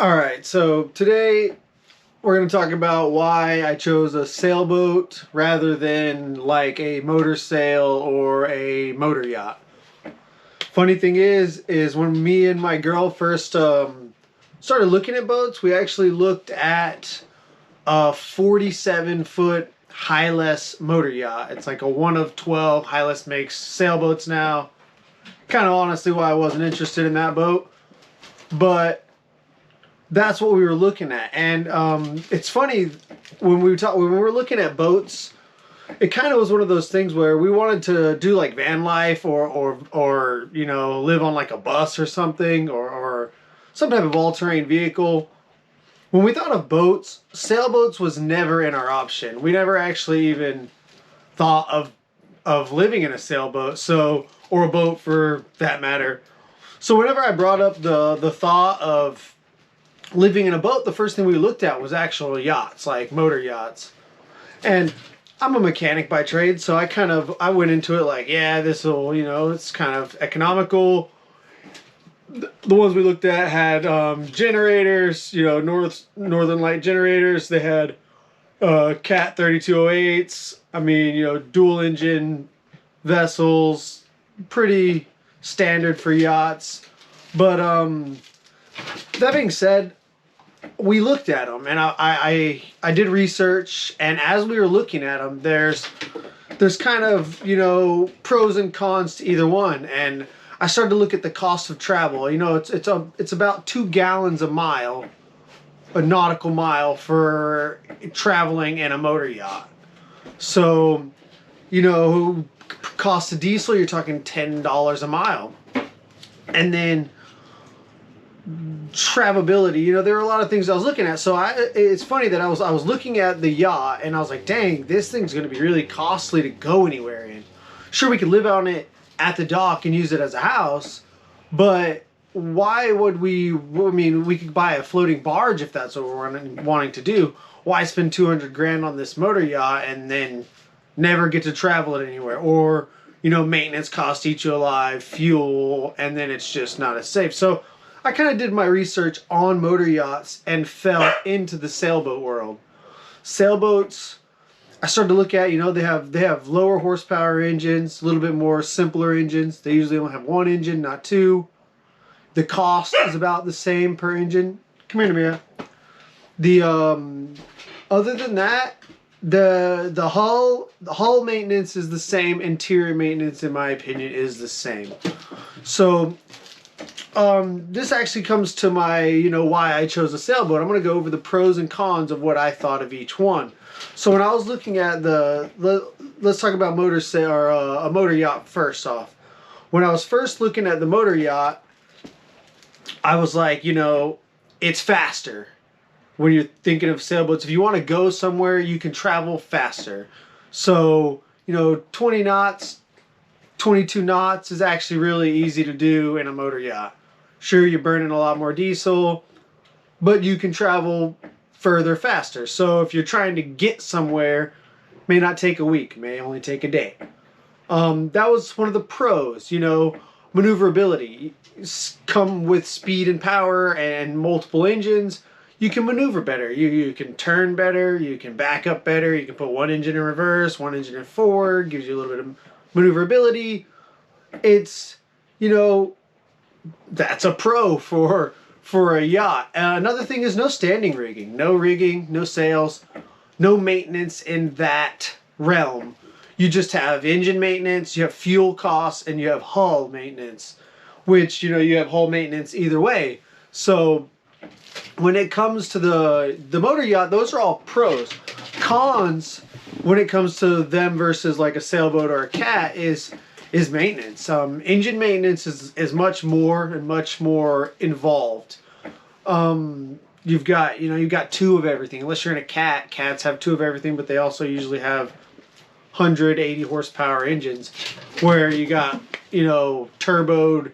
All right, so today we're going to talk about why I chose a sailboat rather than like a motor sail or a motor yacht. Funny thing is when me and my girl first started looking at boats, we actually looked at a 47-foot Highless motor yacht. It's like a one of 12. Highless makes sailboats now. Kind of honestly why I wasn't interested in that boat, but that's what we were looking at. And it's funny when we were looking at boats, it kind of was one of those things where we wanted to do like van life or live on like a bus or something or some type of all-terrain vehicle. When we thought of boats, sailboats was never in our option. We never actually even thought of living in a sailboat, or a boat for that matter. So whenever I brought up the thought of living in a boat, the first thing we looked at was actual yachts, like motor yachts. And I'm a mechanic by trade, so I went into it like, yeah, this will, it's kind of economical. The ones we looked at had generators, Northern Light generators. They had Cat 3208s. I mean, dual engine vessels, pretty standard for yachts. But that being said, we looked at them, and I did research, and as we were looking at them, there's kind of pros and cons to either one, and I started to look at the cost of travel. It's about 2 gallons a mile, a nautical mile for traveling in a motor yacht. So, cost of diesel, you're talking $10 a mile, and then travelability. There were a lot of things I was looking at. So it's funny that I was looking at the yacht and I was like, dang, this thing's going to be really costly to go anywhere in. Sure, we could live on it at the dock and use it as a house, but why would we? I mean, we could buy a floating barge if that's what we're wanting to do. Why spend 200 grand on this motor yacht and then never get to travel it anywhere? Or maintenance costs eat you alive, fuel, and then it's just not as safe. So I kind of did my research on motor yachts and fell into the sailboat world. Sailboats, I started to look at, they have lower horsepower engines, a little bit more simpler engines. They usually only have one engine, not two. The cost is about the same per engine. Come here, Mia. Other than that, the hull maintenance is the same. Interior maintenance, in my opinion, is the same. So this actually comes to my, why I chose a sailboat. I'm going to go over the pros and cons of what I thought of each one. So when I was looking at let's talk about a motor yacht first off. When I was first looking at the motor yacht, I was like, it's faster. When you're thinking of sailboats, if you want to go somewhere, you can travel faster. So, 20 knots, 22 knots is actually really easy to do in a motor yacht. Sure, you're burning a lot more diesel, but you can travel further faster. So if you're trying to get somewhere, it may not take a week, it may only take a day. That was one of the pros, maneuverability. Come with speed and power and multiple engines, you can maneuver better. You can turn better, you can back up better, you can put one engine in reverse, one engine in forward, gives you a little bit of maneuverability. It's, that's a pro for a yacht. Another thing is no standing rigging. No rigging, no sails, no maintenance in that realm. You just have engine maintenance, you have fuel costs, and you have hull maintenance, which, you have hull maintenance either way. So when it comes to the motor yacht, those are all pros. Cons, when it comes to them versus like a sailboat or a cat, is maintenance. Engine maintenance is much more involved. You've got 2 of everything. Unless you're in a cat, cats have 2 of everything, but they also usually have 180 horsepower engines, where you got turboed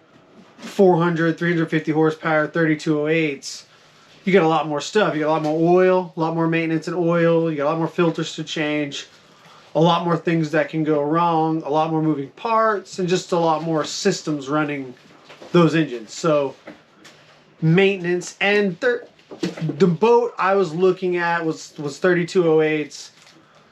400, 350 horsepower 3208s. You get a lot more stuff. You got a lot more oil, a lot more maintenance in oil. You got a lot more filters to change, a lot more things that can go wrong, a lot more moving parts, and just a lot more systems running those engines. So maintenance, and the boat I was looking at was 3208s.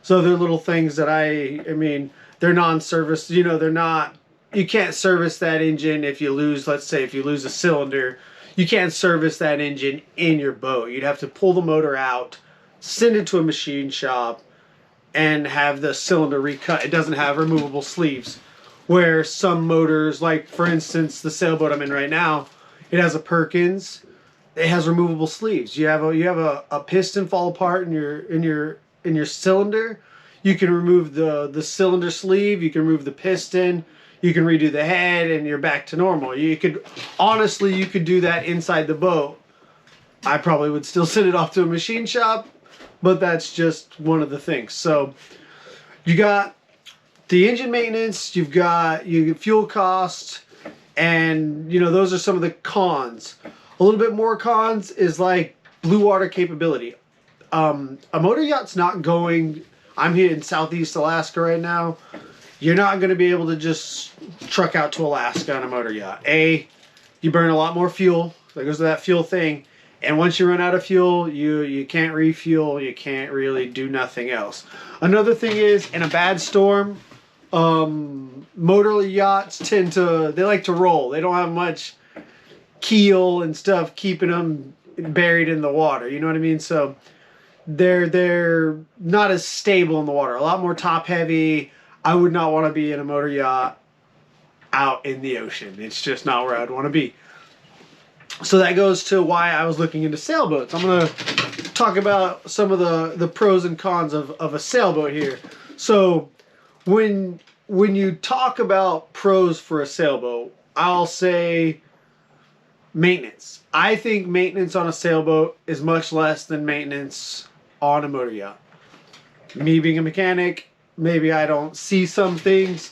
So they're little things that I mean, they're non-service. You know, they're not. You can't service that engine if you lose. Let's say if you lose a cylinder, you can't service that engine in your boat. You'd have to pull the motor out, send it to a machine shop, and have the cylinder recut. It doesn't have removable sleeves. Where some motors, like for instance the sailboat I'm in right now, it has a Perkins. It has removable sleeves. You have a piston fall apart in your cylinder. You can remove the cylinder sleeve. You can remove the piston. You can redo the head, and you're back to normal. You could do that inside the boat. I probably would still send it off to a machine shop, but that's just one of the things. So you got the engine maintenance. You've got fuel costs, and you know those are some of the cons. A little bit more cons is like blue water capability. A motor yacht's not going. I'm here in Southeast Alaska right now. You're not going to be able to just truck out to Alaska on a motor yacht. You burn a lot more fuel. That goes to that fuel thing. And once you run out of fuel, you can't refuel. You can't really do nothing else. Another thing is, in a bad storm, motor yachts they like to roll. They don't have much keel and stuff keeping them buried in the water. You know what I mean? So they're not as stable in the water. A lot more top heavy. I would not want to be in a motor yacht out in the ocean. It's just not where I'd want to be. So that goes to why I was looking into sailboats. I'm going to talk about some of the pros and cons of a sailboat here. So when you talk about pros for a sailboat, I'll say maintenance. I think maintenance on a sailboat is much less than maintenance on a motor yacht. Me being a mechanic, maybe I don't see some things,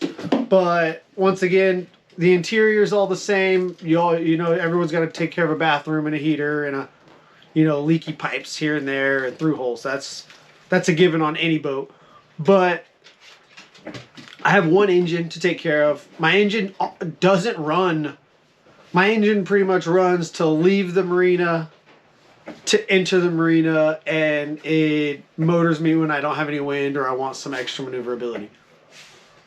but once again, the interior is all the same. You know, everyone's got to take care of a bathroom and a heater and leaky pipes here and there and through holes. That's a given on any boat. But I have one engine to take care of. My engine doesn't run. My engine pretty much runs to leave the marina, to enter the marina, and it motors me when I don't have any wind or I want some extra maneuverability.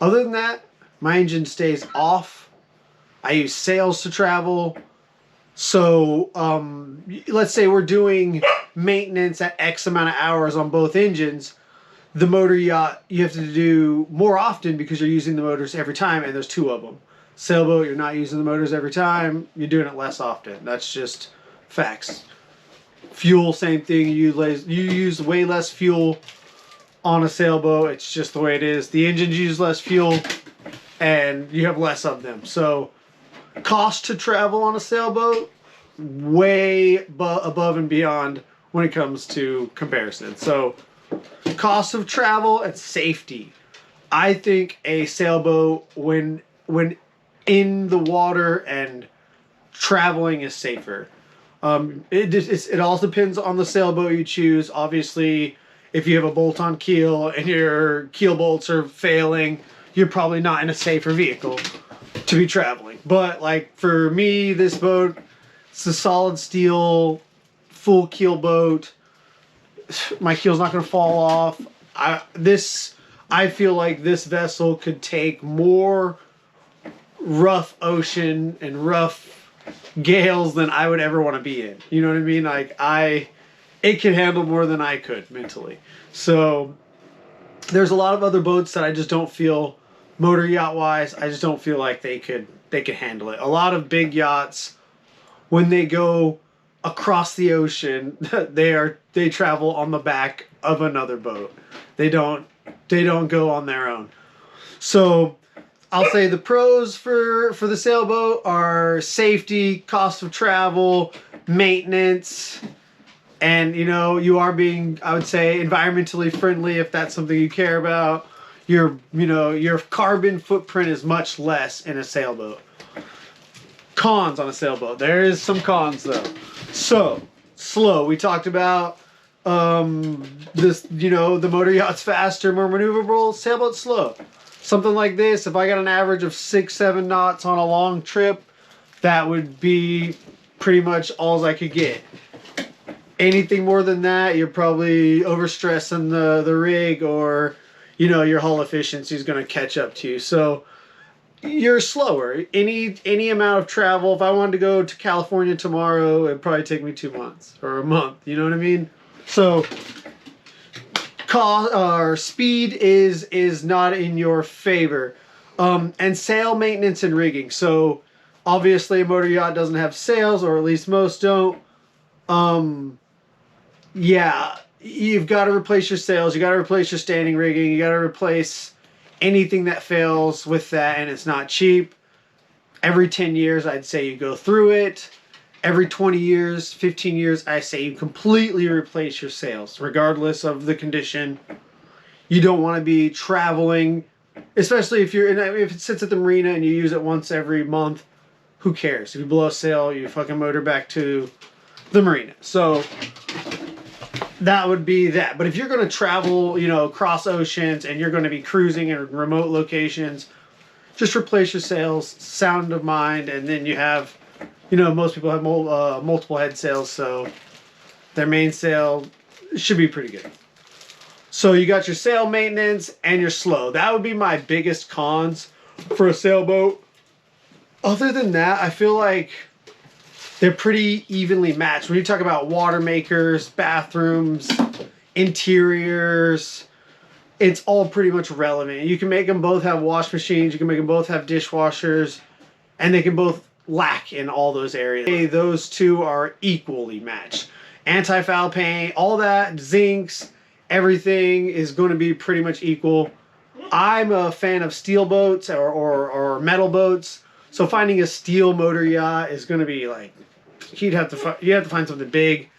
Other than that, my engine stays off. I use sails to travel. So let's say we're doing maintenance at X amount of hours on both engines. The motor yacht you have to do more often because you're using the motors every time, and there's two of them. Sailboat, you're not using the motors every time. You're doing it less often. That's just facts. Fuel, same thing. You use way less fuel on a sailboat. It's just the way it is. The engines use less fuel, and you have less of them. So, cost to travel on a sailboat, way above and beyond when it comes to comparison. So, cost of travel and safety. I think a sailboat, when in the water and traveling, is safer. It all depends on the sailboat you choose. Obviously, if you have a bolt-on keel and your keel bolts are failing, you're probably not in a safer vehicle to be traveling. But like for me, this boat, it's a solid steel, full keel boat. My keel's not going to fall off. I feel like this vessel could take more rough ocean and rough gales than I would ever want to be in. You know what I mean? Like it can handle more than I could mentally. So there's a lot of other boats that I just don't feel, motor yacht wise, I just don't feel like they could handle it. A lot of big yachts, when they go across the ocean, they travel on the back of another boat. They don't go on their own. So I'll say the pros for the sailboat are safety, cost of travel, maintenance, and you are being, I would say, environmentally friendly if that's something you care about. Your carbon footprint is much less in a sailboat. Cons on a sailboat. There is some cons though. So, slow. We talked about this, the motor yacht's faster, more maneuverable, sailboat's slow. Something like this, if I got an average of 6-7 knots on a long trip, that would be pretty much all I could get. Anything more than that, you're probably overstressing the rig, or your hull efficiency is going to catch up to you. So you're slower. Any amount of travel. If I wanted to go to California tomorrow, it'd probably take me 2 months or a month. You know what I mean? So cost or speed is not in your favor. And sail maintenance and rigging. So obviously a motor yacht doesn't have sails, or at least most don't. Yeah, you've got to replace your sails. You got to replace your standing rigging. You got to replace anything that fails with that, and it's not cheap. Every 10 years, I'd say you go through it. Every 20 years, 15 years, I say you completely replace your sails, regardless of the condition. You don't want to be traveling, especially if it sits at the marina and you use it once every month. Who cares? If you blow a sail, you fucking motor back to the marina. So that would be that. But if you're going to travel, across oceans, and you're going to be cruising in remote locations, just replace your sails, sound of mind, and then you have, most people have multiple head sails, so their main sail should be pretty good. So you got your sail maintenance and your slow. That would be my biggest cons for a sailboat. Other than that, I feel like they're pretty evenly matched. When you talk about water makers, bathrooms, interiors, it's all pretty much relevant. You can make them both have wash machines. You can make them both have dishwashers. And they can both lack in all those areas. Those two are equally matched. Anti-foul paint, all that, zincs, everything is going to be pretty much equal. I'm a fan of steel boats or metal boats. So finding a steel motor yacht is going to be like, you have to find something big.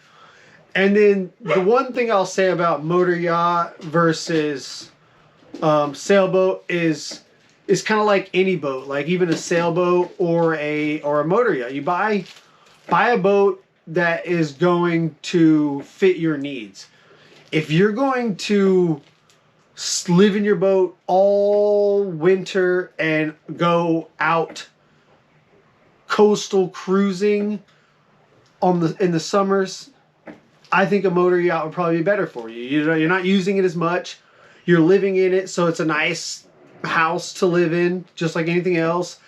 And then the one thing I'll say about motor yacht versus sailboat is kind of like any boat, like even a sailboat or a motor yacht. You buy a boat that is going to fit your needs. If you're going to live in your boat all winter and go out coastal cruising in the summers, I think a motor yacht would probably be better for you. You're not using it as much. You're living in it, so it's a nice house to live in, just like anything else.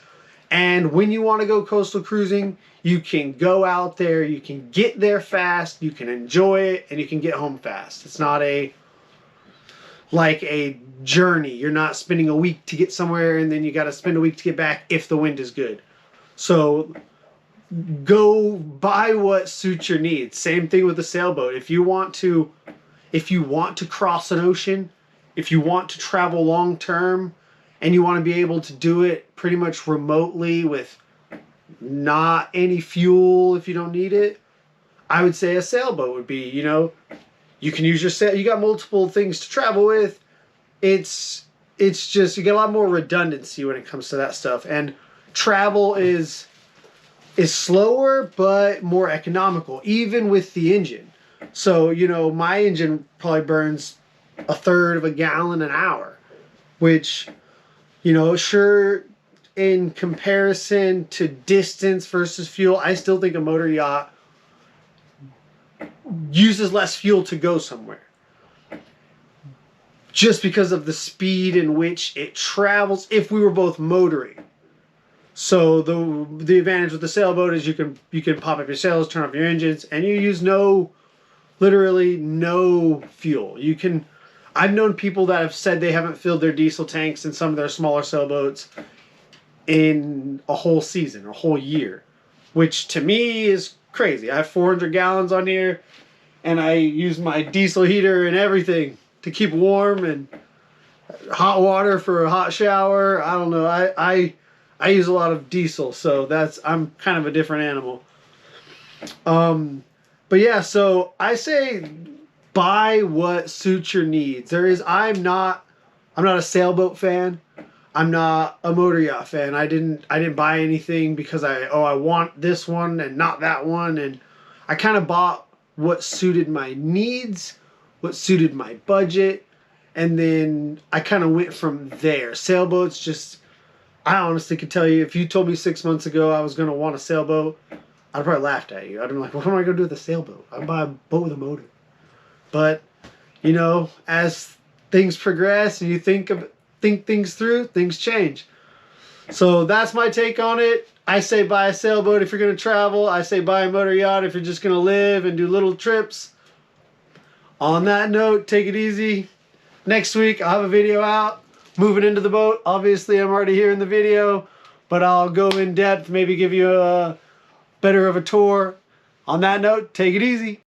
And when you want to go coastal cruising, you can go out there, you can get there fast, you can enjoy it, and you can get home fast. It's not like a journey. You're not spending a week to get somewhere and then you got to spend a week to get back if the wind is good. So go buy what suits your needs. Same thing with the sailboat. If you want to cross an ocean, if you want to travel long term, and you want to be able to do it pretty much remotely with not any fuel if you don't need it, I would say a sailboat would be, you can use your sail. You got multiple things to travel with. It's just, you get a lot more redundancy when it comes to that stuff. And travel is slower but more economical, even with the engine. So, my engine probably burns 1/3 of a gallon an hour, which, sure, in comparison to distance versus fuel, I still think a motor yacht uses less fuel to go somewhere, just because of the speed in which it travels if we were both motoring. So the advantage with the sailboat is you can pop up your sails, turn off your engines, and you use literally no fuel. I've known people that have said they haven't filled their diesel tanks in some of their smaller sailboats in a whole season, a whole year, which to me is crazy. I have 400 gallons on here, and I use my diesel heater and everything to keep warm, and hot water for a hot shower. I don't know. I use a lot of diesel, so I'm kind of a different animal. But yeah, so I say buy what suits your needs. I'm not a sailboat fan. I'm not a motor yacht fan. I didn't buy anything because I want this one and not that one, and I kind of bought what suited my needs, what suited my budget, and then I kind of went from there. Sailboats, I honestly could tell you, if you told me 6 months ago I was going to want a sailboat, I'd probably laughed at you. I'd be like, what am I going to do with a sailboat? I'd buy a boat with a motor. But, you know, as things progress and you think things through, things change. So that's my take on it. I say buy a sailboat if you're going to travel. I say buy a motor yacht if you're just going to live and do little trips. On that note, take it easy. Next week, I'll have a video out. Moving into the boat. Obviously, I'm already here in the video. But I'll go in depth, maybe give you a better of a tour. On that note, take it easy.